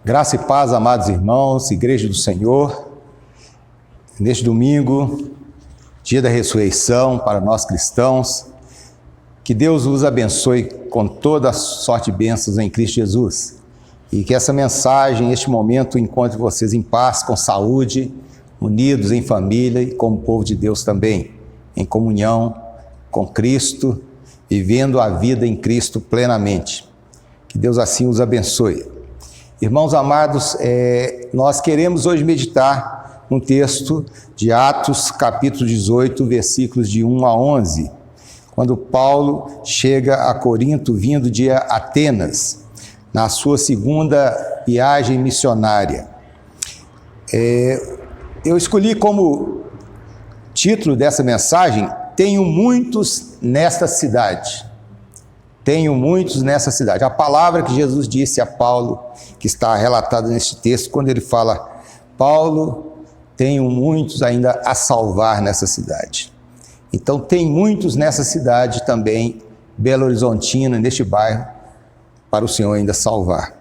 Graça e paz, amados irmãos, Igreja do Senhor. Neste domingo, dia da ressurreição para nós cristãos, que Deus os abençoe com toda a sorte e bênçãos em Cristo Jesus. E que essa mensagem, este momento, encontre vocês em paz, com saúde, unidos em família e como povo de Deus também, em comunhão com Cristo, vivendo a vida em Cristo plenamente. Que Deus assim os abençoe. Irmãos amados, nós queremos hoje meditar um texto de Atos, capítulo 18, versículos de 1 a 11, quando Paulo chega a Corinto, vindo de Atenas, na sua segunda viagem missionária. Eu escolhi como título dessa mensagem, Tenho muitos nesta cidade. Tenho muitos nessa cidade. A palavra que Jesus disse a Paulo, que está relatada neste texto, quando ele fala, Paulo, tenho muitos ainda a salvar nessa cidade. Então, tem muitos nessa cidade também, Belo Horizontina, neste bairro, para o Senhor ainda salvar.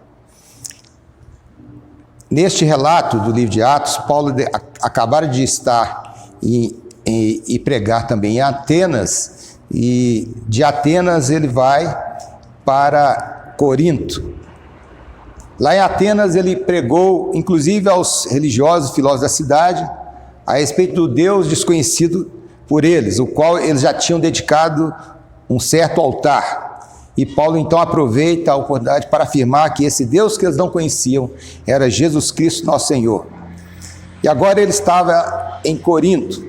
Neste relato do livro de Atos, Paulo acabara de estar e pregar também em Atenas, e de Atenas ele vai para Corinto. Lá em Atenas ele pregou, inclusive aos religiosos, filósofos da cidade, a respeito do Deus desconhecido por eles, o qual eles já tinham dedicado um certo altar. E Paulo então aproveita a oportunidade para afirmar que esse Deus que eles não conheciam era Jesus Cristo, nosso Senhor. E agora ele estava em Corinto.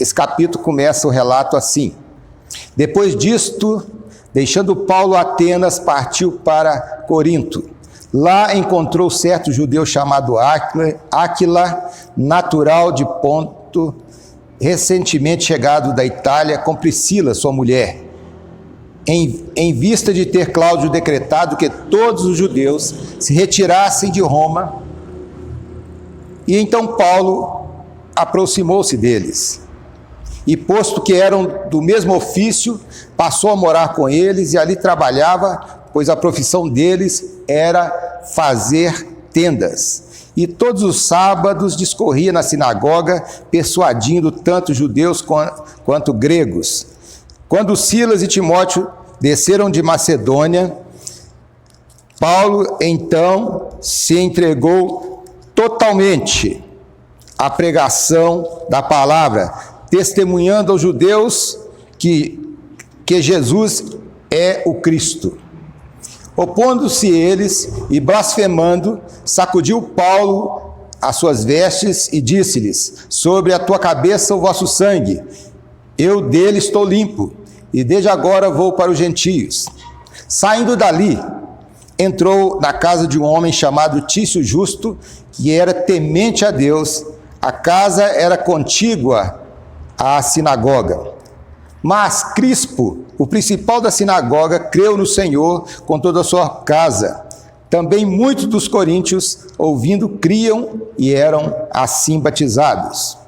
Esse capítulo começa o relato assim. Depois disto, deixando Paulo Atenas, partiu para Corinto. Lá encontrou certo judeu chamado Áquila, natural de Ponto, recentemente chegado da Itália, com Priscila, sua mulher, em vista de ter Cláudio decretado que todos os judeus se retirassem de Roma. E então Paulo aproximou-se deles. E posto que eram do mesmo ofício, passou a morar com eles e ali trabalhava, pois a profissão deles era fazer tendas. E todos os sábados discorria na sinagoga, persuadindo tanto judeus quanto gregos. Quando Silas e Timóteo desceram de Macedônia, Paulo então se entregou totalmente à pregação da palavra, testemunhando aos judeus que Jesus é o Cristo. Opondo-se eles e blasfemando, sacudiu Paulo as suas vestes e disse-lhes, sobre a tua cabeça o vosso sangue, eu dele estou limpo, e desde agora vou para os gentios. Saindo dali, entrou na casa de um homem chamado Tício Justo, que era temente a Deus. A casa era contígua à sinagoga. Mas Crispo, o principal da sinagoga, creu no Senhor com toda a sua casa. Também muitos dos coríntios, ouvindo, criam e eram assim batizados.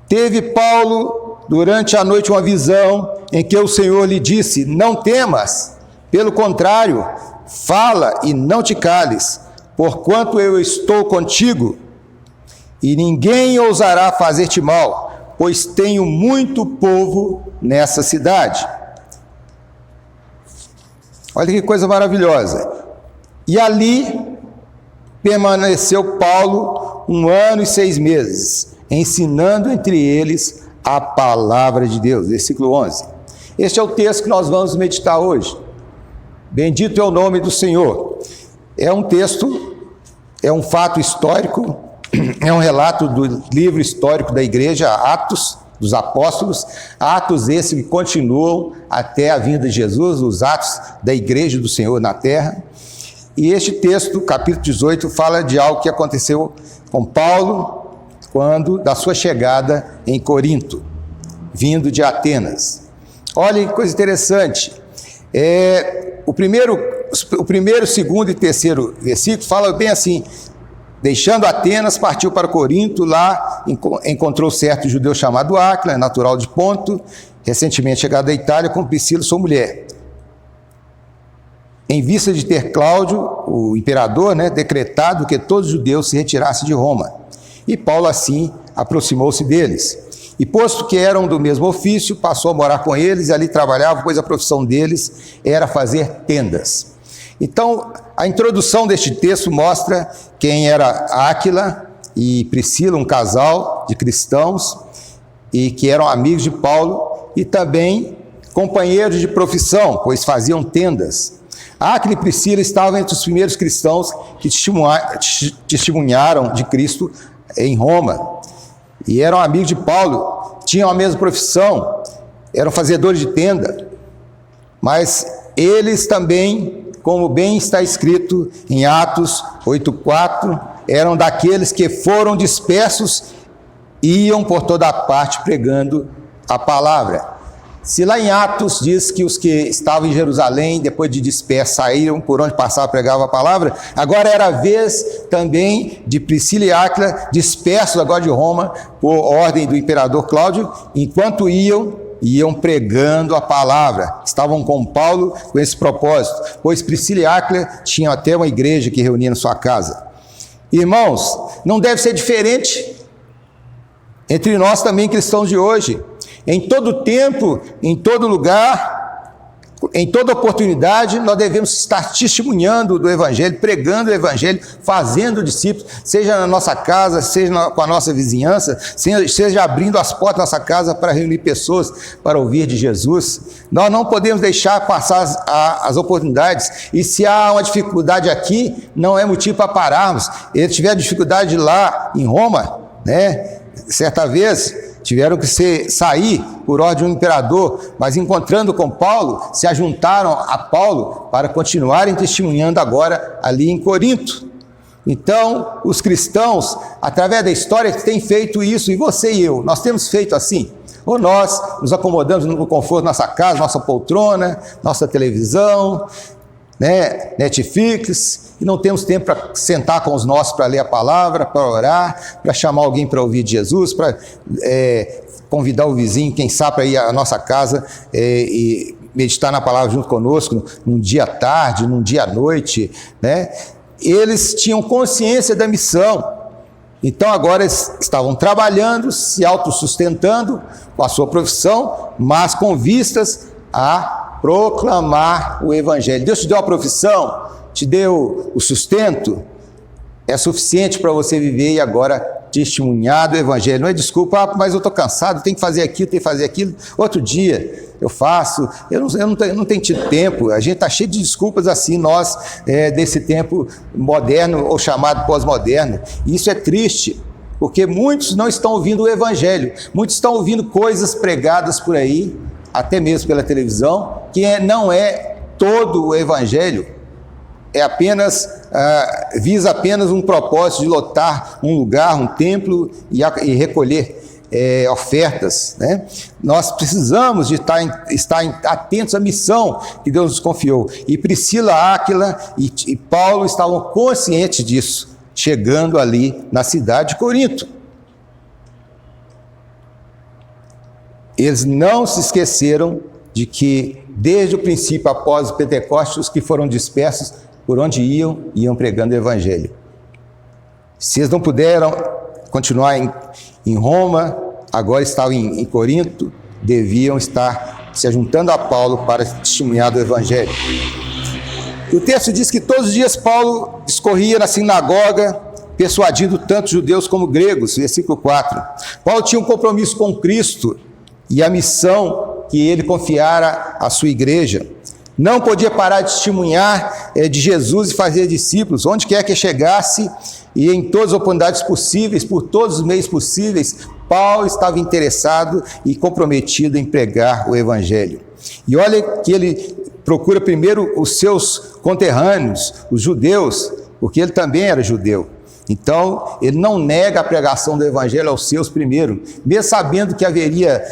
Teve Paulo, durante a noite, uma visão em que o Senhor lhe disse, não temas, pelo contrário, fala e não te cales, porquanto eu estou contigo, e ninguém ousará fazer-te mal, pois tenho muito povo nessa cidade. Olha que coisa maravilhosa. E ali permaneceu Paulo 1 ano e 6 meses, ensinando entre eles a palavra de Deus. Versículo 11. Este é o texto que nós vamos meditar hoje. Bendito é o nome do Senhor. É um texto, é um fato histórico, é um relato do livro histórico da igreja, Atos dos Apóstolos, atos esses que continuam até a vinda de Jesus, os atos da igreja do Senhor na terra. E este texto, capítulo 18, fala de algo que aconteceu com Paulo, da sua chegada em Corinto, vindo de Atenas. Olha que coisa interessante. O primeiro, segundo e terceiro versículo fala bem assim, deixando Atenas, partiu para Corinto, lá encontrou certo judeu chamado Áquila, natural de Ponto, recentemente chegado da Itália, com Priscila, sua mulher. em vista de ter Cláudio, o imperador, decretado que todos os judeus se retirassem de Roma. E Paulo, assim, aproximou-se deles. E posto que eram do mesmo ofício, passou a morar com eles e ali trabalhava, pois a profissão deles era fazer tendas. Então, a introdução deste texto mostra quem era Áquila e Priscila, um casal de cristãos, e que eram amigos de Paulo e também companheiros de profissão, pois faziam tendas. Áquila e Priscila estavam entre os primeiros cristãos que testemunharam de Cristo em Roma. E eram amigos de Paulo, tinham a mesma profissão, eram fazedores de tenda. Mas eles também, como bem está escrito em Atos 8,4, eram daqueles que foram dispersos e iam por toda a parte pregando a palavra. Se lá em Atos diz que os que estavam em Jerusalém, depois de dispersos, saíram por onde passava pregavam a palavra, agora era a vez também de Priscila e Áquila, dispersos agora de Roma, por ordem do imperador Cláudio, enquanto iam pregando a palavra. Estavam com Paulo com esse propósito, pois Priscila e Áquila tinham até uma igreja que reunia na sua casa. Irmãos, não deve ser diferente entre nós também cristãos de hoje. Em todo tempo, em todo lugar, em toda oportunidade, nós devemos estar testemunhando do Evangelho, pregando o Evangelho, fazendo discípulos, seja na nossa casa, seja com a nossa vizinhança, seja abrindo as portas da nossa casa para reunir pessoas para ouvir de Jesus. Nós não podemos deixar passar as oportunidades, e se há uma dificuldade aqui, não é motivo para pararmos. Eles tiveram dificuldade lá em Roma, certa vez, tiveram que sair por ordem do imperador, mas encontrando com Paulo, se ajuntaram a Paulo para continuarem testemunhando agora ali em Corinto. Então, os cristãos, através da história, têm feito isso, e você e eu, nós temos feito assim. Ou nós nos acomodamos no conforto da nossa casa, nossa poltrona, nossa televisão, Netflix, e não temos tempo para sentar com os nossos para ler a palavra, para orar, para chamar alguém para ouvir de Jesus, para convidar o vizinho, quem sabe, para ir à nossa casa e meditar na palavra junto conosco, num dia à tarde, num dia à noite, Eles tinham consciência da missão. Então agora eles estavam trabalhando, se autossustentando com a sua profissão, mas com vistas a proclamar o Evangelho. Deus te deu a profissão, te deu o sustento, é suficiente para você viver e agora testemunhar do Evangelho. Não é desculpa, mas eu estou cansado, tenho que fazer aquilo, outro dia eu faço, eu não tenho tido tempo. A gente está cheio de desculpas assim, nós, desse tempo moderno ou chamado pós-moderno. E isso é triste, porque muitos não estão ouvindo o Evangelho, muitos estão ouvindo coisas pregadas por aí, até mesmo pela televisão, que não é todo o Evangelho, visa apenas um propósito de lotar um lugar, um templo e recolher ofertas. Nós precisamos de estar atentos à missão que Deus nos confiou. E Priscila, Áquila e Paulo estavam conscientes disso, chegando ali na cidade de Corinto. Eles não se esqueceram de que, desde o princípio, após o Pentecostes, os que foram dispersos, por onde iam pregando o Evangelho. Se eles não puderam continuar em Roma, agora estavam em Corinto, deviam estar se ajuntando a Paulo para testemunhar do Evangelho. E o texto diz que todos os dias Paulo discorria na sinagoga, persuadindo tanto judeus como gregos, versículo 4. Paulo tinha um compromisso com Cristo e a missão que ele confiara à sua igreja. Não podia parar de testemunhar de Jesus e fazer discípulos, onde quer que chegasse, e em todas as oportunidades possíveis, por todos os meios possíveis, Paulo estava interessado e comprometido em pregar o Evangelho. E olha que ele procura primeiro os seus conterrâneos, os judeus, porque ele também era judeu. Então, ele não nega a pregação do Evangelho aos seus primeiro, mesmo sabendo que haveria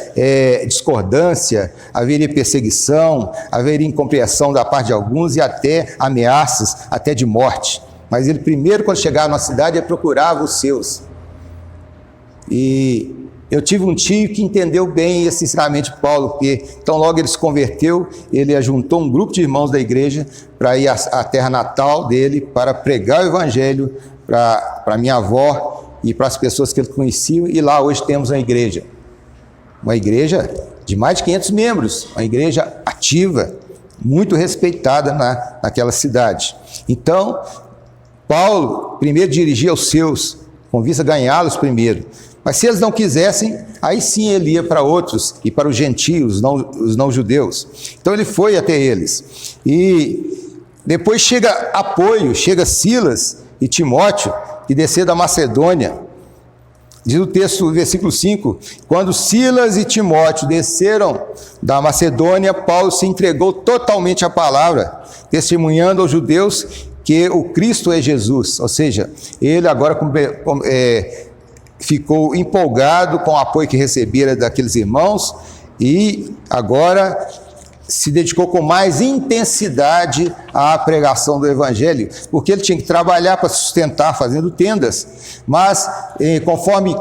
discordância, haveria perseguição, haveria incompreensão da parte de alguns e até ameaças, até de morte. Mas ele primeiro, quando chegava na cidade, ele procurava os seus. E Eu tive um tio que entendeu bem esse ensinamento de Paulo, porque então logo ele se converteu, ele ajuntou um grupo de irmãos da igreja para ir à terra natal dele, para pregar o evangelho para minha avó e para as pessoas que ele conhecia, e lá hoje temos uma igreja de mais de 500 membros, uma igreja ativa, muito respeitada naquela cidade. Então, Paulo primeiro dirigia os seus, com vista a ganhá-los primeiro. Mas se eles não quisessem, aí sim ele ia para outros e para os gentios, os não-judeus. Então ele foi até eles. E depois chega apoio, chega Silas e Timóteo, que desceram da Macedônia. Diz o texto, versículo 5, quando Silas e Timóteo desceram da Macedônia, Paulo se entregou totalmente à palavra, testemunhando aos judeus que o Cristo é Jesus. Ou seja, ele agora ficou empolgado com o apoio que recebera daqueles irmãos e agora se dedicou com mais intensidade à pregação do evangelho, porque ele tinha que trabalhar para sustentar fazendo tendas, mas conforme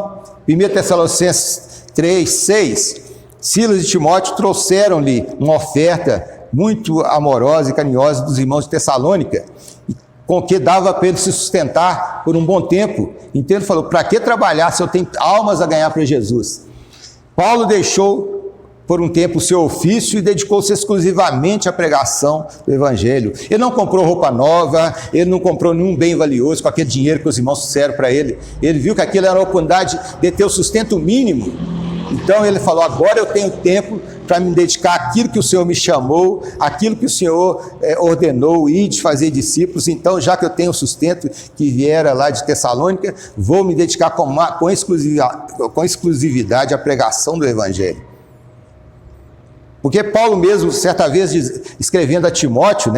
1 Tessalonicenses 3:6, Silas e Timóteo trouxeram-lhe uma oferta muito amorosa e carinhosa dos irmãos de Tessalônica, com que dava para ele se sustentar por um bom tempo. Então ele falou, para que trabalhar se eu tenho almas a ganhar para Jesus? Paulo deixou por um tempo o seu ofício e dedicou-se exclusivamente à pregação do evangelho. Ele não comprou roupa nova, ele não comprou nenhum bem valioso com aquele dinheiro que os irmãos trouxeram para ele. Ele viu que aquilo era uma oportunidade de ter o sustento mínimo. Então ele falou, agora eu tenho tempo para me dedicar àquilo que o Senhor me chamou, àquilo que o Senhor ordenou, ir de fazer discípulos. Então, já que eu tenho o sustento que viera lá de Tessalônica, vou me dedicar com exclusividade à pregação do evangelho. Porque Paulo mesmo, certa vez, escrevendo a Timóteo,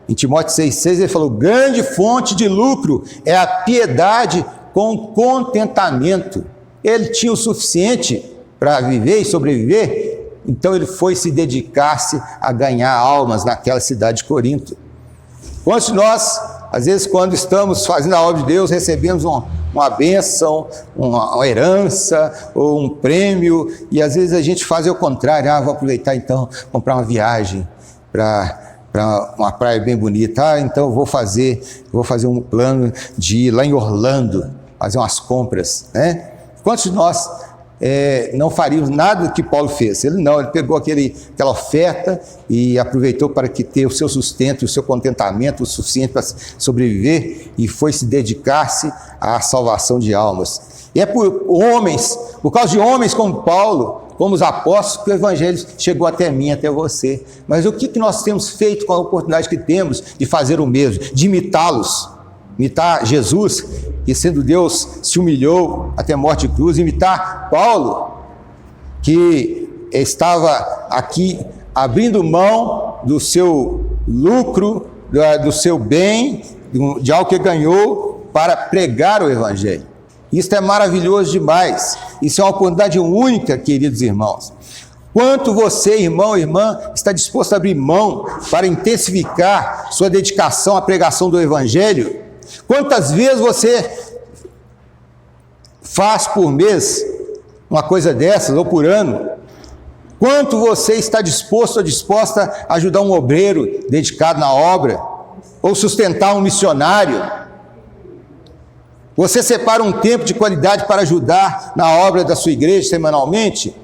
em Timóteo 6,6, ele falou, grande fonte de lucro é a piedade com contentamento. Ele tinha o suficiente para viver e sobreviver, então ele foi se dedicar-se a ganhar almas naquela cidade de Corinto. Quantos de nós, às vezes, quando estamos fazendo a obra de Deus, recebemos uma bênção, uma herança ou um prêmio, e às vezes a gente faz o contrário, vou aproveitar então, comprar uma viagem para uma praia bem bonita, então vou fazer um plano de ir lá em Orlando, fazer umas compras, Quantos de nós não faríamos nada do que Paulo fez? Ele pegou aquela oferta e aproveitou para ter o seu sustento e o seu contentamento o suficiente para sobreviver e foi se dedicar-se à salvação de almas. E é por causa de homens como Paulo, como os apóstolos, que o evangelho chegou até mim, até você. Mas o que nós temos feito com a oportunidade que temos de fazer o mesmo, de imitá-los? Imitar Jesus, que sendo Deus se humilhou até a morte de cruz, imitar Paulo, que estava aqui abrindo mão do seu lucro, do seu bem, de algo que ganhou para pregar o evangelho. Isso é maravilhoso demais, isso é uma oportunidade única, queridos irmãos. Quanto você, irmão, irmã, está disposto a abrir mão para intensificar sua dedicação à pregação do evangelho? Quantas vezes você faz por mês uma coisa dessas, ou por ano? Quanto você está disposto ou disposta a ajudar um obreiro dedicado na obra? Ou sustentar um missionário? Você separa um tempo de qualidade para ajudar na obra da sua igreja semanalmente?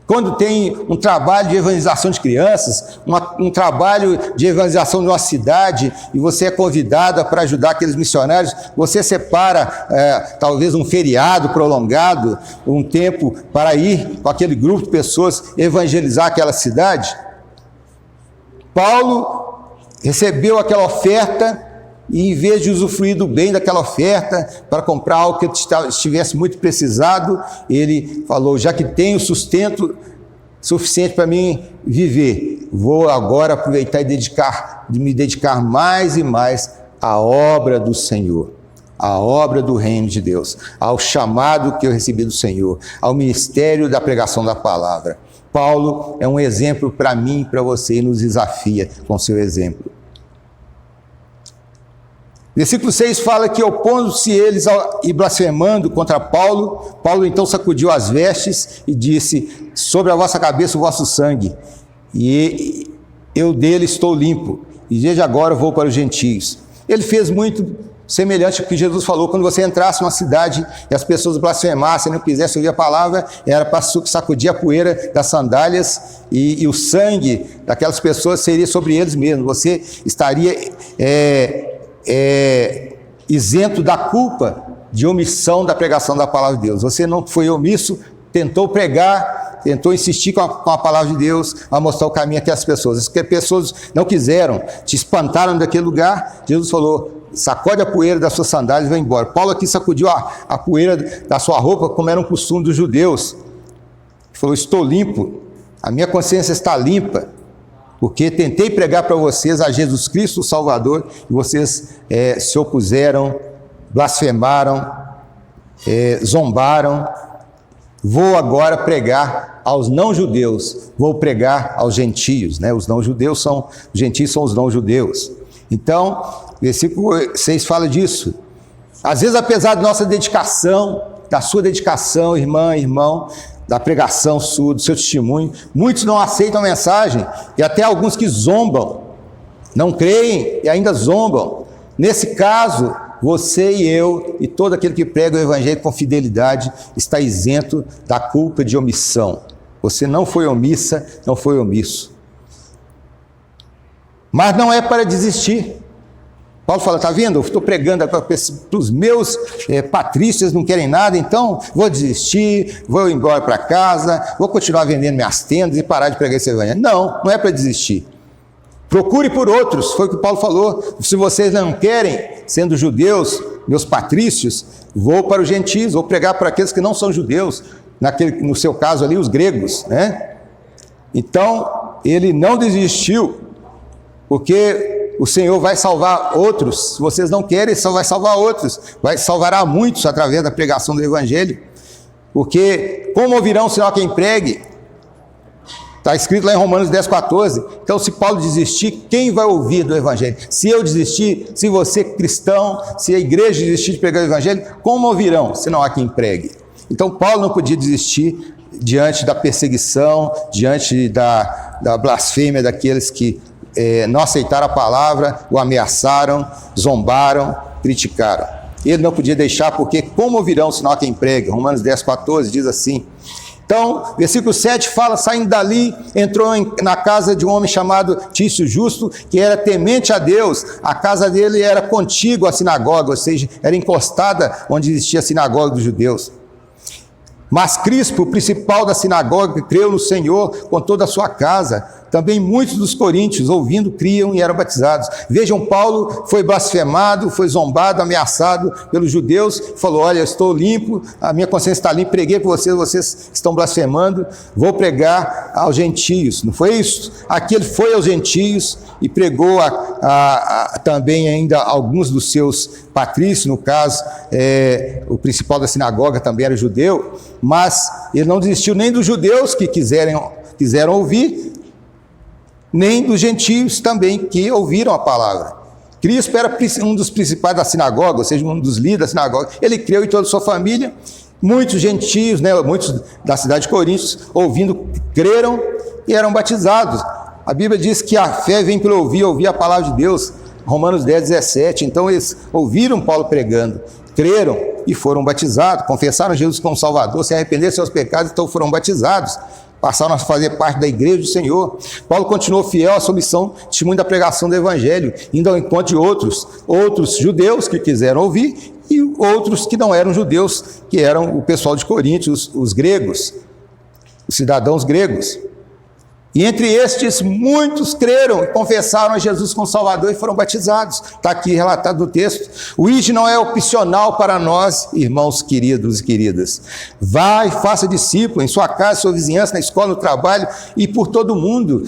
Quando tem um trabalho de evangelização de crianças, um trabalho de evangelização de uma cidade, e você é convidada para ajudar aqueles missionários, você separa talvez um feriado prolongado, um tempo para ir com aquele grupo de pessoas evangelizar aquela cidade? Paulo recebeu aquela oferta e, em vez de usufruir do bem daquela oferta para comprar algo que estivesse muito precisado, ele falou, já que tenho sustento suficiente para mim viver, vou agora aproveitar e me dedicar mais e mais à obra do Senhor, à obra do reino de Deus, ao chamado que eu recebi do Senhor, ao ministério da pregação da palavra. Paulo é um exemplo para mim e para você e nos desafia com seu exemplo. Versículo 6 fala que, opondo-se eles e blasfemando contra Paulo, Paulo então sacudiu as vestes e disse: sobre a vossa cabeça o vosso sangue, e eu dele estou limpo, e desde agora vou para os gentios. Ele fez muito semelhante ao que Jesus falou: quando você entrasse numa cidade e as pessoas blasfemassem, não quisessem ouvir a palavra, era para sacudir a poeira das sandálias, e o sangue daquelas pessoas seria sobre eles mesmos. Você estaria isento da culpa de omissão da pregação da palavra de Deus. Você não foi omisso, tentou pregar, tentou insistir com a palavra de Deus, a mostrar o caminho até as pessoas. As pessoas não quiseram, te espantaram daquele lugar. Jesus falou: sacode a poeira das suas sandálias e vai embora. Paulo aqui sacudiu a poeira da sua roupa, como era um costume dos judeus. Ele falou: estou limpo, a minha consciência está limpa, porque tentei pregar para vocês a Jesus Cristo, o Salvador, e vocês se opuseram, blasfemaram, zombaram. Vou agora pregar aos não-judeus, vou pregar aos gentios, né? Os gentios são os não-judeus. Então, versículo 6 fala disso. Às vezes, apesar da nossa dedicação, da sua dedicação, irmã, irmão, da pregação sua, do seu testemunho, muitos não aceitam a mensagem, e até alguns que zombam, não creem e ainda zombam. Nesse caso, você e eu, e todo aquele que prega o evangelho com fidelidade, está isento da culpa de omissão. Você não foi omissa, não foi omisso. Mas não é para desistir. Paulo fala: está vendo? Eu estou pregando para os meus patrícios, não querem nada, então vou desistir, vou embora para casa, vou continuar vendendo minhas tendas e parar de pregar esse evangelho. Não, não é para desistir. Procure por outros, foi o que Paulo falou. Se vocês não querem, sendo judeus, meus patrícios, vou para os gentios, vou pregar para aqueles que não são judeus, no seu caso ali, os gregos, né? Então, ele não desistiu, porque o Senhor vai salvar outros. Se vocês não querem, só vai salvar outros, salvará muitos através da pregação do evangelho, porque como ouvirão se não há quem pregue? Está escrito lá em Romanos 10,14. Então, se Paulo desistir, quem vai ouvir do evangelho? Se eu desistir, se você cristão, se a igreja desistir de pregar o evangelho, como ouvirão se não há quem pregue? Então, Paulo não podia desistir diante da perseguição, diante da blasfêmia daqueles que não aceitaram a palavra, o ameaçaram, zombaram, criticaram. Ele não podia deixar, porque como ouvirão se não há quem pregue? Romanos 10,14 diz assim. Então, versículo 7 fala: saindo dali, entrou na casa de um homem chamado Tício Justo, que era temente a Deus. A casa dele era contígua à sinagoga, ou seja, era encostada onde existia a sinagoga dos judeus. Mas Crispo, o principal da sinagoga, creu no Senhor com toda a sua casa. Também muitos dos coríntios, ouvindo, criam e eram batizados. Vejam, Paulo foi blasfemado, foi zombado, ameaçado pelos judeus. Falou: olha, eu estou limpo, a minha consciência está limpa, preguei para vocês, vocês estão blasfemando, vou pregar aos gentios. Não foi isso? Aqui ele foi aos gentios e pregou também ainda alguns dos seus patrícios, no caso, o principal da sinagoga também era judeu, mas ele não desistiu nem dos judeus que quiseram ouvir, nem dos gentios também que ouviram a palavra. Crispo era um dos principais da sinagoga, ou seja, um dos líderes da sinagoga. Ele creu em toda a sua família. Muitos gentios, né, muitos da cidade de Corinto, ouvindo, creram e eram batizados. A Bíblia diz que a fé vem pelo ouvir a palavra de Deus. Romanos 10:17. Então eles ouviram Paulo pregando, creram e foram batizados, confessaram Jesus como Salvador, se arrependeram de seus pecados, então foram batizados. Passaram a fazer parte da igreja do Senhor. Paulo continuou fiel à sua missão, testemunho da pregação do evangelho, indo ao encontro de outros judeus que quiseram ouvir e outros que não eram judeus, que eram o pessoal de Corinto, os gregos, os cidadãos gregos. E entre estes, muitos creram e confessaram a Jesus como Salvador e foram batizados. Está aqui relatado no texto. O ID não é opcional para nós, irmãos queridos e queridas. Vá e faça discípulo em sua casa, sua vizinhança, na escola, no trabalho e por todo mundo.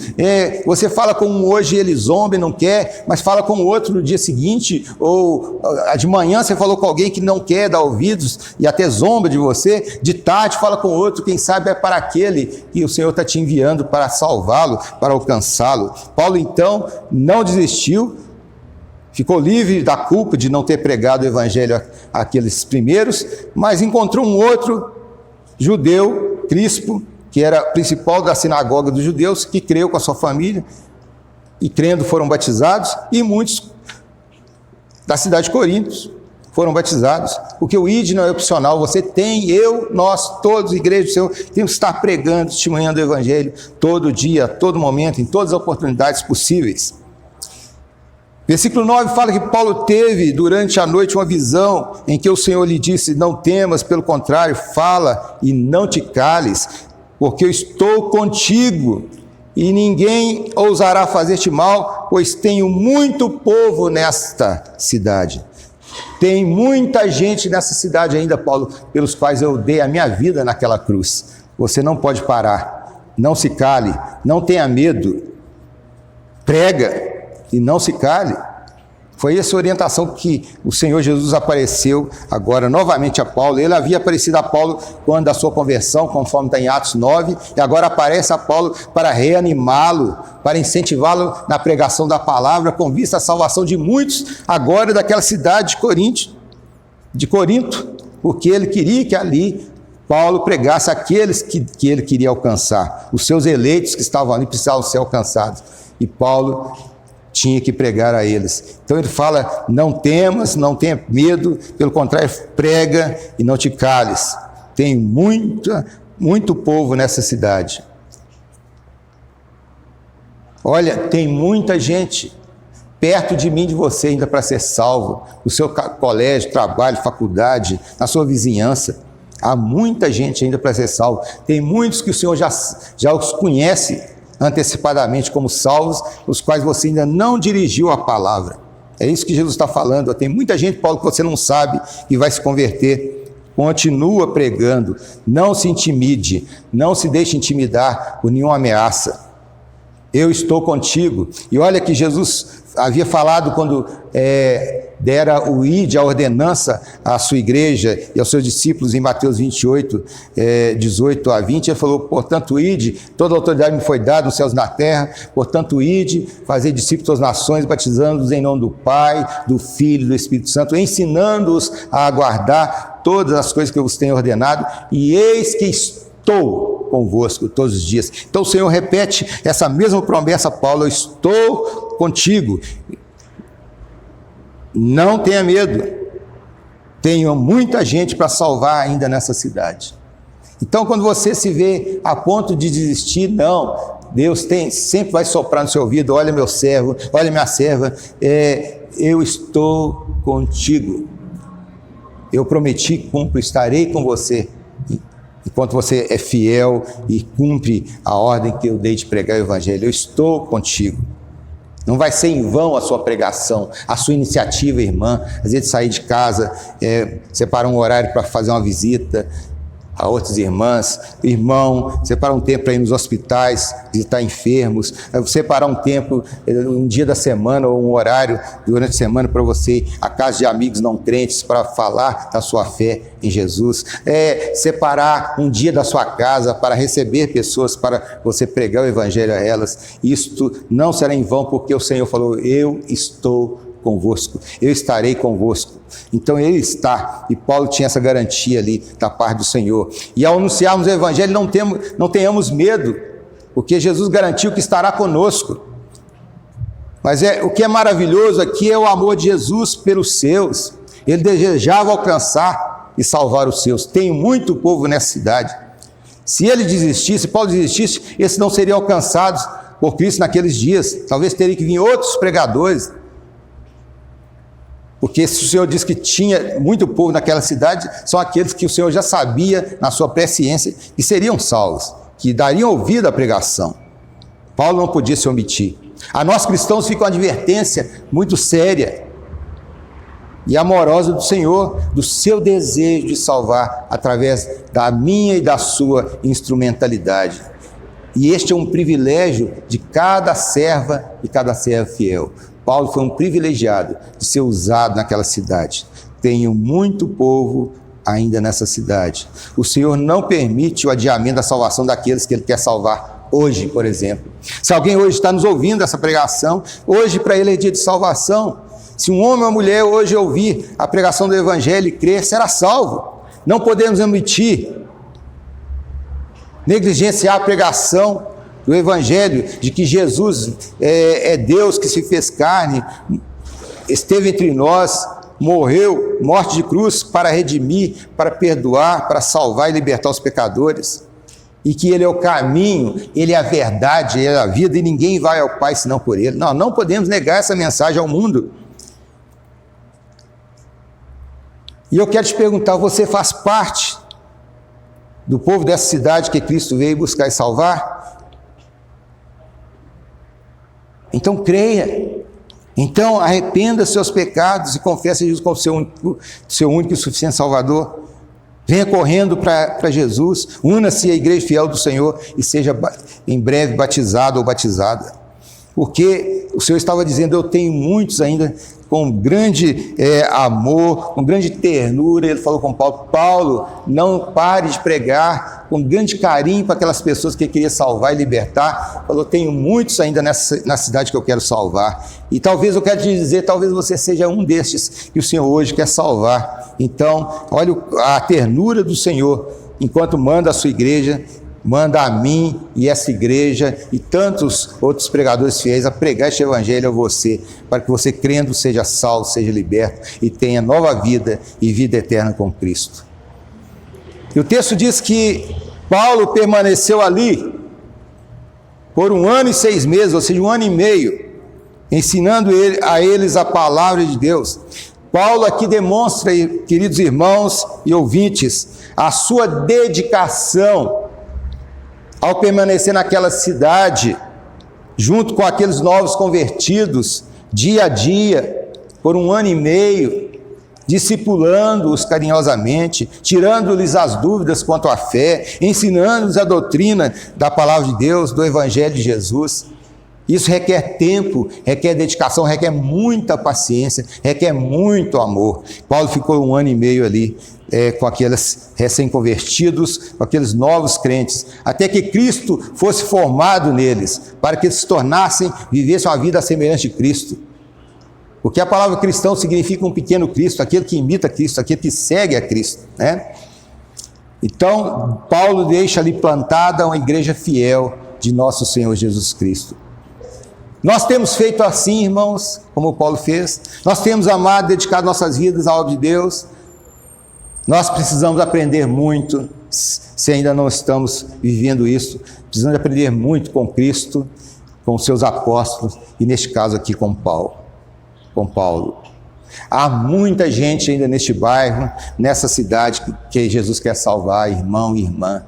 Você fala com um hoje, ele zomba e não quer, mas fala com o outro no dia seguinte, ou de manhã você falou com alguém que não quer dar ouvidos e até zomba de você. De tarde fala com outro, quem sabe é para aquele que o Senhor está te enviando para salvá-lo, para alcançá-lo. Paulo então não desistiu, ficou livre da culpa de não ter pregado o evangelho àqueles primeiros, mas encontrou um outro judeu, Crispo, que era principal da sinagoga dos judeus, que creu com a sua família, e crendo foram batizados, e muitos da cidade de Corinto foram batizados, porque o ID não é opcional, você tem, nós, todos, igreja do Senhor, temos que estar pregando, testemunhando o evangelho, todo dia, a todo momento, em todas as oportunidades possíveis. Versículo 9 fala que Paulo teve durante a noite uma visão em que o Senhor lhe disse: não temas, pelo contrário, fala e não te cales, porque eu estou contigo e ninguém ousará fazer-te mal, pois tenho muito povo nesta cidade. Tem muita gente nessa cidade ainda, Paulo, pelos quais eu dei a minha vida naquela cruz. Você não pode parar, não se cale, não tenha medo, prega e não se cale. Foi essa orientação que o Senhor Jesus apareceu agora novamente a Paulo. Ele havia aparecido a Paulo quando da sua conversão, conforme está em Atos 9, e agora aparece a Paulo para reanimá-lo, para incentivá-lo na pregação da palavra, com vista à salvação de muitos, agora daquela cidade de Corinto, porque ele queria que ali Paulo pregasse aqueles que ele queria alcançar. Os seus eleitos que estavam ali precisavam ser alcançados. E Paulo tinha que pregar a eles. Então ele fala: não temas, não tenha medo, pelo contrário, prega e não te cales. Tem muito povo nessa cidade. Olha, tem muita gente perto de mim, de você, ainda para ser salvo. No seu colégio, trabalho, faculdade, na sua vizinhança. Há muita gente ainda para ser salvo. Tem muitos que o Senhor já os conhece antecipadamente como salvos, os quais você ainda não dirigiu a palavra. É isso que Jesus está falando. Tem muita gente, Paulo, que você não sabe e vai se converter. Continua pregando, não se intimide, não se deixe intimidar por nenhuma ameaça. Eu estou contigo. E olha que Jesus havia falado quando dera o ID, a ordenança à sua igreja e aos seus discípulos em Mateus 28, 18 a 20, ele falou: portanto, ide, toda a autoridade me foi dada nos céus e na terra, portanto, ide, fazer discípulos das nações, batizando-os em nome do Pai, do Filho e do Espírito Santo, ensinando-os a aguardar todas as coisas que eu vos tenho ordenado, e eis que estou convosco todos os dias. Então o Senhor repete essa mesma promessa a Paulo: eu estou contigo. Não tenha medo, tenho muita gente para salvar ainda nessa cidade. Então quando você se vê a ponto de desistir, não, Deus sempre vai soprar no seu ouvido: olha meu servo, olha minha serva, eu estou contigo, eu prometi, cumpro, estarei com você, enquanto você é fiel e cumpre a ordem que eu dei de pregar o evangelho. Eu estou contigo. Não vai ser em vão a sua pregação, a sua iniciativa, irmã, às vezes sair de casa, separar um horário para fazer uma visita a outras irmãs, irmão, separar um tempo para ir nos hospitais, visitar enfermos, separar um tempo, um dia da semana ou um horário durante a semana para você ir à casa de amigos não crentes para falar da sua fé em Jesus, separar um dia da sua casa para receber pessoas, para você pregar o evangelho a elas. Isto não será em vão, porque o Senhor falou: eu estou convosco, eu estarei convosco. Então ele está, e Paulo tinha essa garantia ali da parte do Senhor. E ao anunciarmos o evangelho, não tenhamos medo, porque Jesus garantiu que estará conosco. Mas o que é maravilhoso aqui é o amor de Jesus pelos seus. Ele desejava alcançar e salvar os seus. Tem muito povo nessa cidade. Se ele desistisse, se Paulo desistisse, esses não seriam alcançados por Cristo naqueles dias. Talvez teriam que vir outros pregadores. Porque se o Senhor diz que tinha muito povo naquela cidade, são aqueles que o Senhor já sabia na sua presciência que seriam salvos, que dariam ouvido à pregação. Paulo não podia se omitir. A nós cristãos fica uma advertência muito séria e amorosa do Senhor, do seu desejo de salvar através da minha e da sua instrumentalidade. E este é um privilégio de cada serva e cada servo fiel. Paulo foi um privilegiado de ser usado naquela cidade. Tenho muito povo ainda nessa cidade. O Senhor não permite o adiamento da salvação daqueles que Ele quer salvar hoje, por exemplo. Se alguém hoje está nos ouvindo essa pregação, hoje para ele é dia de salvação. Se um homem ou uma mulher hoje ouvir a pregação do Evangelho e crer, será salvo. Não podemos negligenciar a pregação do Evangelho, de que Jesus é Deus que se fez carne, esteve entre nós, morreu, morte de cruz, para redimir, para perdoar, para salvar e libertar os pecadores. E que Ele é o caminho, Ele é a verdade, Ele é a vida, e ninguém vai ao Pai senão por Ele. Não podemos negar essa mensagem ao mundo. E eu quero te perguntar, você faz parte do povo dessa cidade que Cristo veio buscar e salvar? Então creia. Então arrependa seus pecados e confesse Jesus como seu único e suficiente Salvador. Venha correndo para Jesus, una-se à igreja fiel do Senhor e seja em breve batizado ou batizada. Porque o Senhor estava dizendo, eu tenho muitos ainda com grande amor, com grande ternura. Ele falou com Paulo, Paulo, não pare de pregar, com grande carinho para aquelas pessoas que ele queria salvar e libertar. Falou, tenho muitos ainda na cidade que eu quero salvar. E talvez eu quero te dizer, talvez você seja um destes que o Senhor hoje quer salvar. Então, olha a ternura do Senhor, enquanto manda a sua igreja, manda a mim e essa igreja e tantos outros pregadores fiéis a pregar este Evangelho a você, para que você, crendo, seja salvo, seja liberto e tenha nova vida e vida eterna com Cristo. E o texto diz que Paulo permaneceu ali por 1 ano e 6 meses, ou seja, 1 ano e meio, ensinando a eles a palavra de Deus. Paulo aqui demonstra, queridos irmãos e ouvintes, a sua dedicação ao permanecer naquela cidade, junto com aqueles novos convertidos, dia a dia, por 1 ano e meio, discipulando-os carinhosamente, tirando-lhes as dúvidas quanto à fé, ensinando-lhes a doutrina da palavra de Deus, do Evangelho de Jesus. Isso requer tempo, requer dedicação, requer muita paciência, requer muito amor. Paulo ficou 1 ano e meio ali, com aqueles recém-convertidos, com aqueles novos crentes, até que Cristo fosse formado neles, para que eles se tornassem, vivessem uma vida semelhante de Cristo. Porque a palavra cristão significa um pequeno Cristo, aquele que imita Cristo, aquele que segue a Cristo, né? Então, Paulo deixa ali plantada uma igreja fiel de nosso Senhor Jesus Cristo. Nós temos feito assim, irmãos, como Paulo fez. Nós temos amado, dedicado nossas vidas à obra de Deus. Nós precisamos aprender muito, se ainda não estamos vivendo isso. Precisamos aprender muito com Cristo, com os seus apóstolos, e neste caso aqui com Paulo. Há muita gente ainda neste bairro, nessa cidade que Jesus quer salvar, irmão e irmã.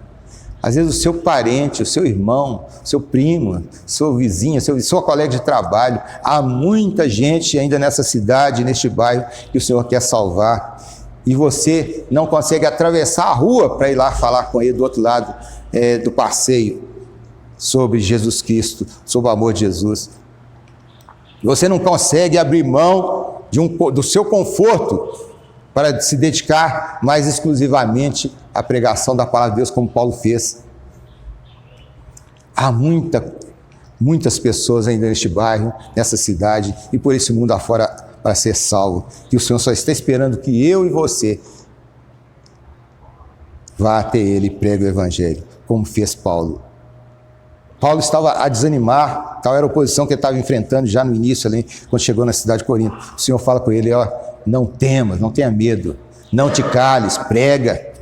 Às vezes o seu parente, o seu irmão, seu primo, seu vizinho, sua colega de trabalho. Há muita gente ainda nessa cidade, neste bairro, que o Senhor quer salvar. E você não consegue atravessar a rua para ir lá falar com ele do outro lado do passeio sobre Jesus Cristo, sobre o amor de Jesus. Você não consegue abrir mão do seu conforto para se dedicar mais exclusivamente à pregação da palavra de Deus, como Paulo fez. Há muitas pessoas ainda neste bairro, nessa cidade e por esse mundo afora para ser salvo, que o Senhor só está esperando que eu e você vá até Ele e pregue o Evangelho, como fez Paulo. Paulo estava a desanimar, tal era a oposição que ele estava enfrentando já no início, ali, quando chegou na cidade de Corinto. O Senhor fala com ele, não temas, não tenha medo, não te cales, prega,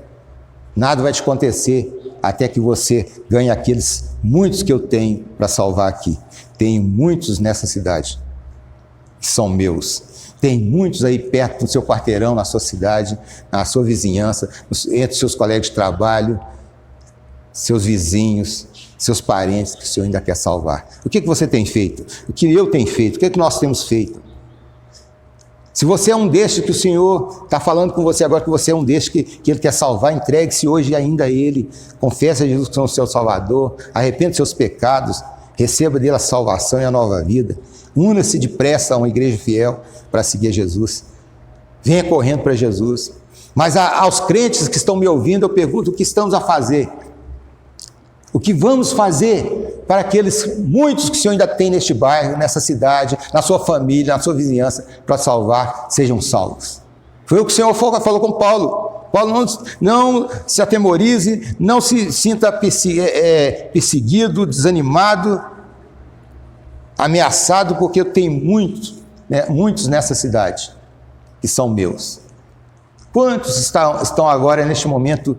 nada vai te acontecer até que você ganhe aqueles muitos que eu tenho para salvar aqui. Tenho muitos nessa cidade que são meus. Tem muitos aí perto do seu quarteirão, na sua cidade, na sua vizinhança, entre seus colegas de trabalho, seus vizinhos, seus parentes que o Senhor ainda quer salvar. O que você tem feito? O que eu tenho feito? O que nós temos feito? Se você é um destes que o Senhor está falando com você agora, que você é um destes que Ele quer salvar, entregue-se hoje ainda a Ele. Confesse a Jesus como seu Salvador, arrependa dos seus pecados, receba dele a salvação e a nova vida. Una-se depressa a uma igreja fiel para seguir a Jesus. Venha correndo para Jesus. Mas aos crentes que estão me ouvindo, eu pergunto, o que estamos a fazer? O que vamos fazer para aqueles muitos que o Senhor ainda tem neste bairro, nessa cidade, na sua família, na sua vizinhança, para salvar, sejam salvos. Foi o que o Senhor falou com Paulo. Paulo, não se atemorize, não se sinta perseguido, desanimado, ameaçado, porque eu tenho muitos nessa cidade que são meus. Quantos estão agora, neste momento,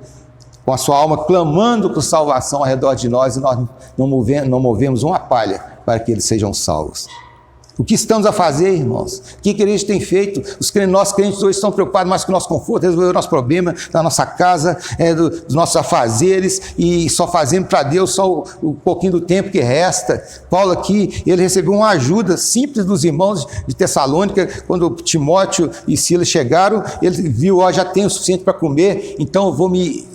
com a sua alma clamando por salvação ao redor de nós, e nós não movemos uma palha para que eles sejam salvos? O que estamos a fazer, irmãos? O que a igreja tem feito? Nós crentes hoje estão preocupados mais com o nosso conforto, resolver o nosso problema da nossa casa, dos nossos afazeres, e só fazemos para Deus só o pouquinho do tempo que resta. Paulo aqui, ele recebeu uma ajuda simples dos irmãos de Tessalônica. Quando Timóteo e Silas chegaram, ele viu, já tenho o suficiente para comer, então eu vou me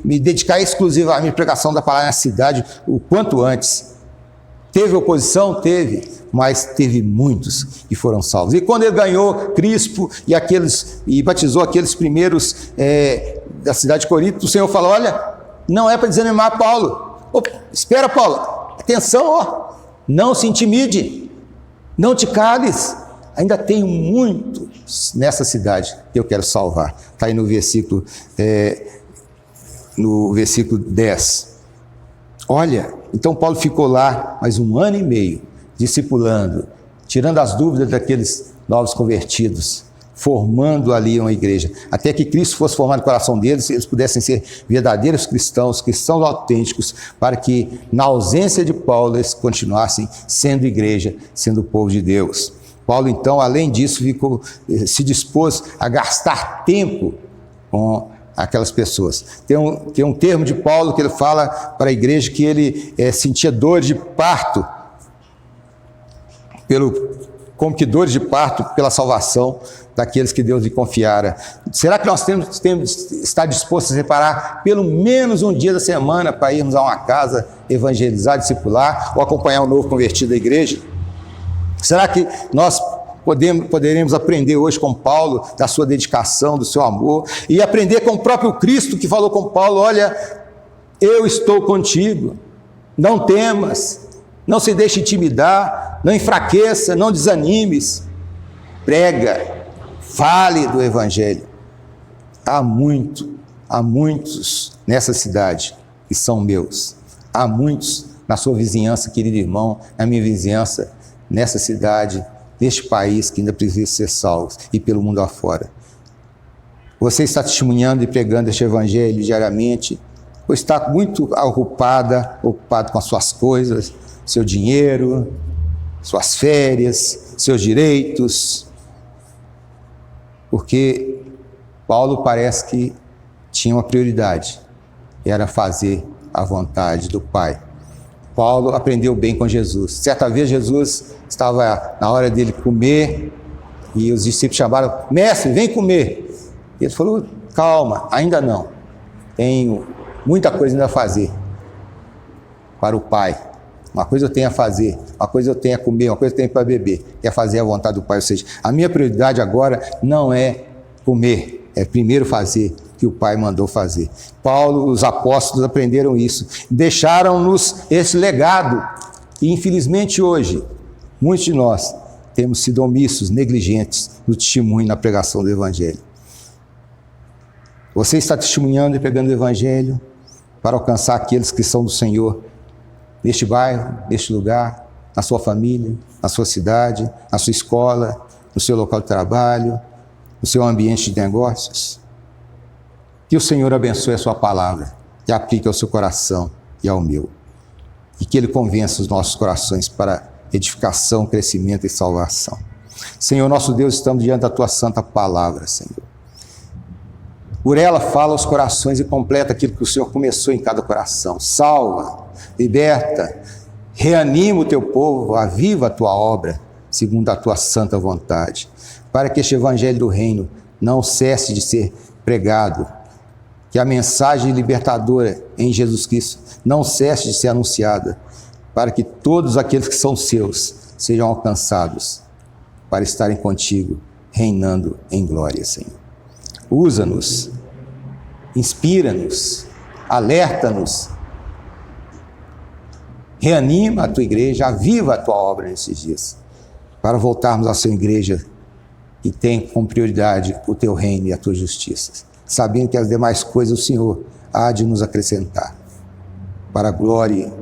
dedicar exclusivamente à pregação da palavra na cidade o quanto antes. Teve oposição? Teve, mas teve muitos que foram salvos. E quando ele ganhou Crispo e batizou aqueles primeiros da cidade de Corinto, o Senhor falou: olha, não é para desanimar Paulo. Espera, Paulo, atenção, não se intimide, não te cales, ainda tem muitos nessa cidade que eu quero salvar. Está aí no versículo 10. Olha, então Paulo ficou lá mais 1 ano e meio, discipulando, tirando as dúvidas daqueles novos convertidos, formando ali uma igreja, até que Cristo fosse formado no coração deles, eles pudessem ser verdadeiros cristãos autênticos, para que na ausência de Paulo eles continuassem sendo igreja, sendo o povo de Deus. Paulo então, além disso, se dispôs a gastar tempo com aquelas pessoas. Tem um termo de Paulo que ele fala para a igreja que ele sentia dores de parto, como que dores de parto pela salvação daqueles que Deus lhe confiara. Será que nós temos estar dispostos a separar pelo menos um dia da semana para irmos a uma casa evangelizar, discipular, ou acompanhar um novo convertido da igreja? Será que nós poderemos aprender hoje com Paulo da sua dedicação, do seu amor, e aprender com o próprio Cristo, que falou com Paulo: olha, eu estou contigo, não temas, não se deixe intimidar, não enfraqueça, não desanimes, prega, fale do Evangelho. Há muitos nessa cidade que são meus, há muitos na sua vizinhança, querido irmão, na minha vizinhança, nessa cidade, neste país, que ainda precisa ser salvos, e pelo mundo afora. Você está testemunhando e pregando este Evangelho diariamente, ou está muito ocupado com as suas coisas, seu dinheiro, suas férias, seus direitos? Porque Paulo parece que tinha uma prioridade, era fazer a vontade do Pai. Paulo aprendeu bem com Jesus. Certa vez Jesus estava na hora dele comer, e os discípulos chamaram: mestre, vem comer. E ele falou: calma, ainda não, tenho muita coisa ainda a fazer para o Pai. Uma coisa eu tenho a fazer, uma coisa eu tenho a comer, uma coisa eu tenho para beber, é fazer a vontade do Pai. Ou seja, a minha prioridade agora não é comer, é primeiro fazer que o Pai mandou fazer. Paulo, os apóstolos aprenderam isso, deixaram-nos esse legado, e infelizmente hoje, muitos de nós temos sido omissos, negligentes no testemunho e na pregação do Evangelho. Você está testemunhando e pregando o Evangelho para alcançar aqueles que são do Senhor, neste bairro, neste lugar, na sua família, na sua cidade, na sua escola, no seu local de trabalho, no seu ambiente de negócios? Que o Senhor abençoe a sua palavra e aplique ao seu coração e ao meu. E que Ele convença os nossos corações para edificação, crescimento e salvação. Senhor, nosso Deus, estamos diante da Tua santa palavra, Senhor. Por ela, fala aos corações e completa aquilo que o Senhor começou em cada coração. Salva, liberta, reanima o Teu povo, aviva a Tua obra, segundo a Tua santa vontade, para que este Evangelho do Reino não cesse de ser pregado, que a mensagem libertadora em Jesus Cristo não cesse de ser anunciada, para que todos aqueles que são seus sejam alcançados, para estarem contigo, reinando em glória, Senhor. Usa-nos, inspira-nos, alerta-nos, reanima a tua igreja, aviva a tua obra nesses dias, para voltarmos a ser uma igreja que tem como prioridade o teu reino e a tua justiça, sabendo que as demais coisas o Senhor há de nos acrescentar, para a glória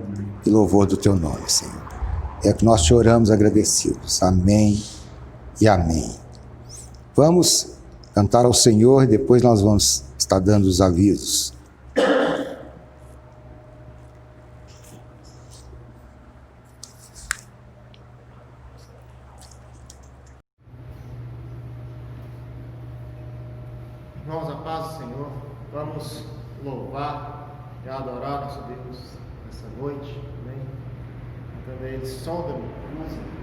e louvor do teu nome, Senhor. É que nós te oramos agradecidos. Amém e amém. Vamos cantar ao Senhor e depois nós vamos estar dando os avisos. Irmãos, a paz do Senhor, vamos louvar e adorar nosso Deus nessa noite, amém? Também ele sonda-me, usa.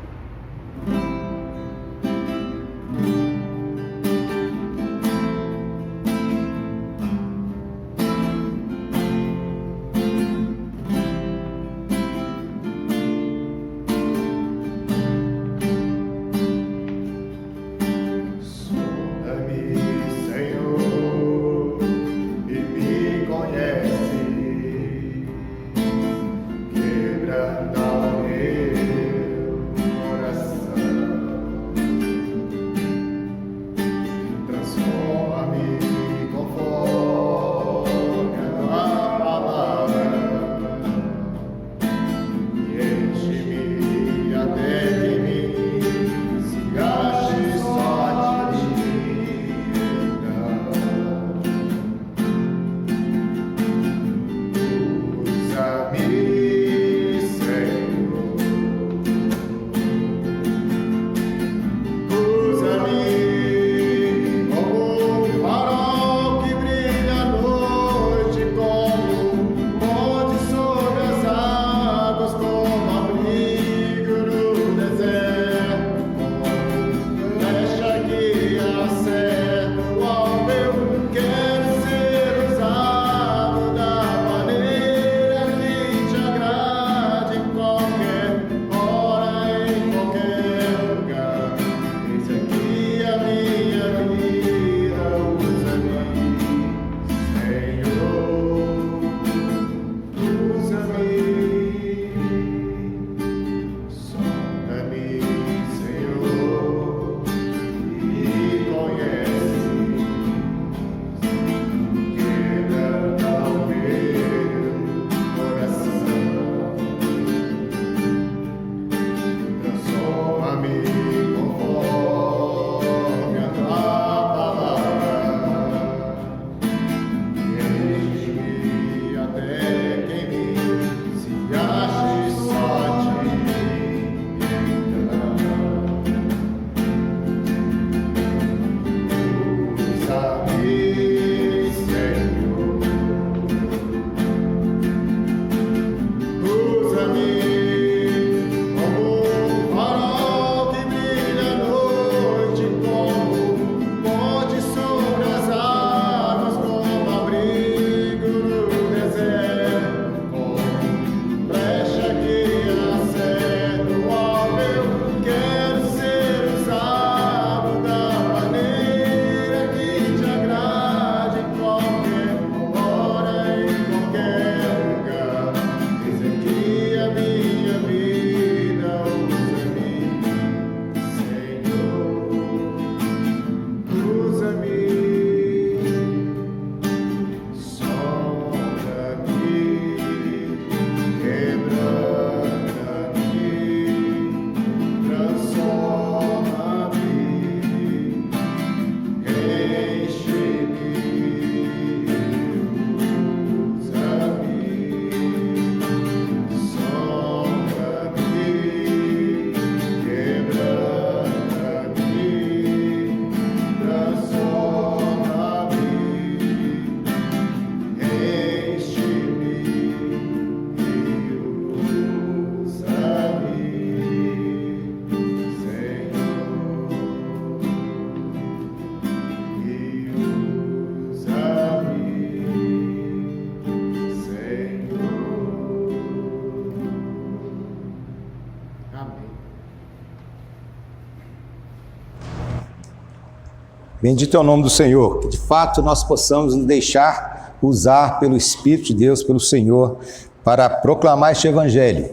Bendito é o nome do Senhor, que de fato nós possamos nos deixar usar pelo Espírito de Deus, pelo Senhor, para proclamar este Evangelho,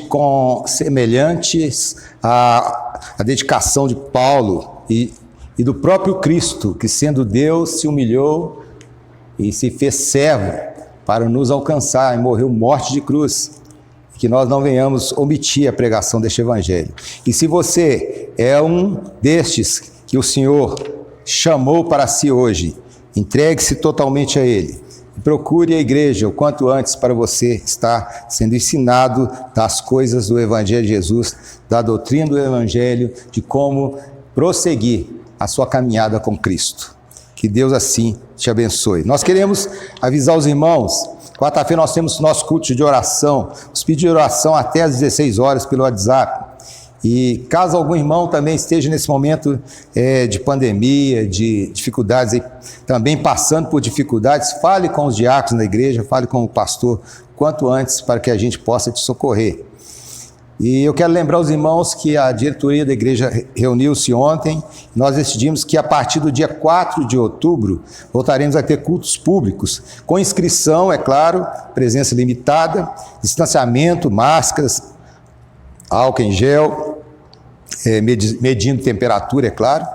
com semelhantes à dedicação de Paulo e do próprio Cristo, que sendo Deus se humilhou e se fez servo para nos alcançar e morreu morte de cruz. Que nós não venhamos omitir a pregação deste evangelho. E se você é um destes que o Senhor chamou para si hoje, entregue-se totalmente a Ele. E procure a igreja o quanto antes para você estar sendo ensinado das coisas do evangelho de Jesus, da doutrina do evangelho, de como prosseguir a sua caminhada com Cristo. Que Deus assim te abençoe. Nós queremos avisar os irmãos. Quarta-feira nós temos nosso culto de oração, os pedidos de oração até às 16 horas pelo WhatsApp. E caso algum irmão também esteja nesse momento de pandemia, de dificuldades, também passando por dificuldades, fale com os diáconos da igreja, fale com o pastor quanto antes para que a gente possa te socorrer. E eu quero lembrar os irmãos que a diretoria da igreja reuniu-se ontem. Nós decidimos que a partir do dia 4 de outubro voltaremos a ter cultos públicos, com inscrição, é claro, presença limitada, distanciamento, máscaras, álcool em gel, medindo temperatura, é claro.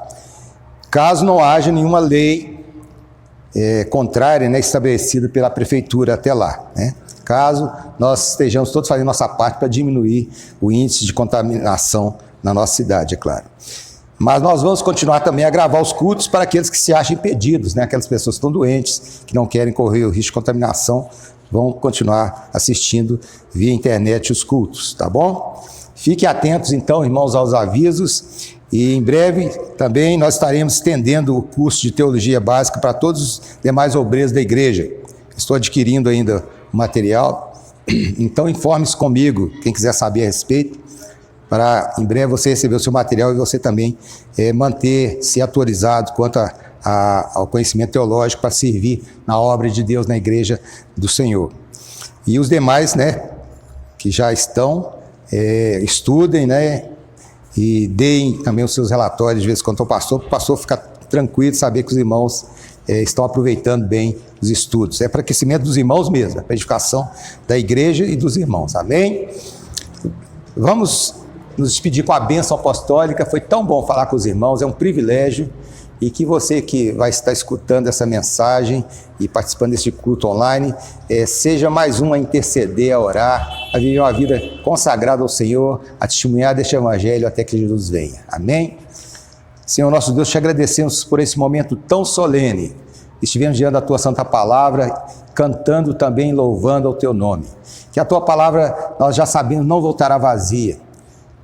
Caso não haja nenhuma lei contrária, né, estabelecida pela prefeitura até lá, né? Caso nós estejamos todos fazendo nossa parte para diminuir o índice de contaminação na nossa cidade, é claro. Mas nós vamos continuar também a gravar os cultos para aqueles que se acham impedidos, né? Aquelas pessoas que estão doentes, que não querem correr o risco de contaminação, vão continuar assistindo via internet os cultos, tá bom? Fiquem atentos então, irmãos, aos avisos, e em breve também nós estaremos estendendo o curso de teologia básica para todos os demais obreiros da igreja. Estou adquirindo ainda o material, então informe-se comigo, quem quiser saber a respeito, para em breve você receber o seu material e você também manter-se atualizado quanto ao conhecimento teológico para servir na obra de Deus na igreja do Senhor. E os demais, né, que já estão, estudem, né, e deem também os seus relatórios de vez em quando ao pastor, para o pastor ficar tranquilo, saber que os irmãos estão aproveitando bem os estudos. É para aquecimento dos irmãos mesmo, para edificação da igreja e dos irmãos. Amém? Vamos nos despedir com a bênção apostólica. Foi tão bom falar com os irmãos, é um privilégio. E que você que vai estar escutando essa mensagem e participando desse culto online, seja mais um a interceder, a orar, a viver uma vida consagrada ao Senhor, a testemunhar deste evangelho até que Jesus venha. Amém? Senhor nosso Deus, te agradecemos por esse momento tão solene. Estivemos diante da tua santa palavra, cantando também, louvando ao teu nome. Que a tua palavra, nós já sabemos, não voltará vazia.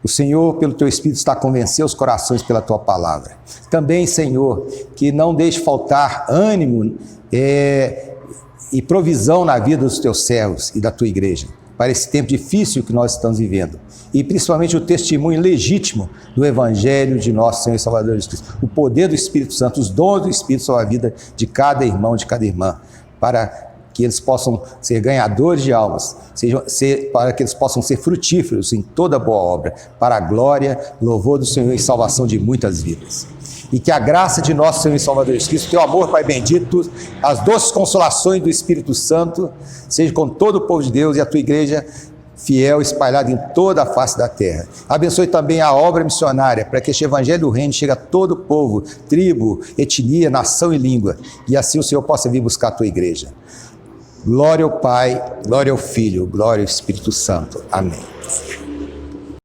O Senhor, pelo teu Espírito, está a convencer os corações pela tua palavra. Também, Senhor, que não deixe faltar ânimo e provisão na vida dos teus servos e da tua igreja, para esse tempo difícil que nós estamos vivendo. E principalmente o testemunho legítimo do Evangelho de nosso Senhor e Salvador Jesus Cristo. O poder do Espírito Santo, os dons do Espírito sobre a vida de cada irmão, de cada irmã, para que eles possam ser ganhadores de almas, para que eles possam ser frutíferos em toda boa obra, para a glória, louvor do Senhor e salvação de muitas vidas. E que a graça de nosso Senhor e Salvador Jesus Cristo, teu amor, Pai bendito, as doces consolações do Espírito Santo, seja com todo o povo de Deus e a tua igreja fiel, espalhada em toda a face da terra. Abençoe também a obra missionária, para que este evangelho do reino chegue a todo o povo, tribo, etnia, nação e língua, e assim o Senhor possa vir buscar a tua igreja. Glória ao Pai, glória ao Filho, glória ao Espírito Santo. Amém.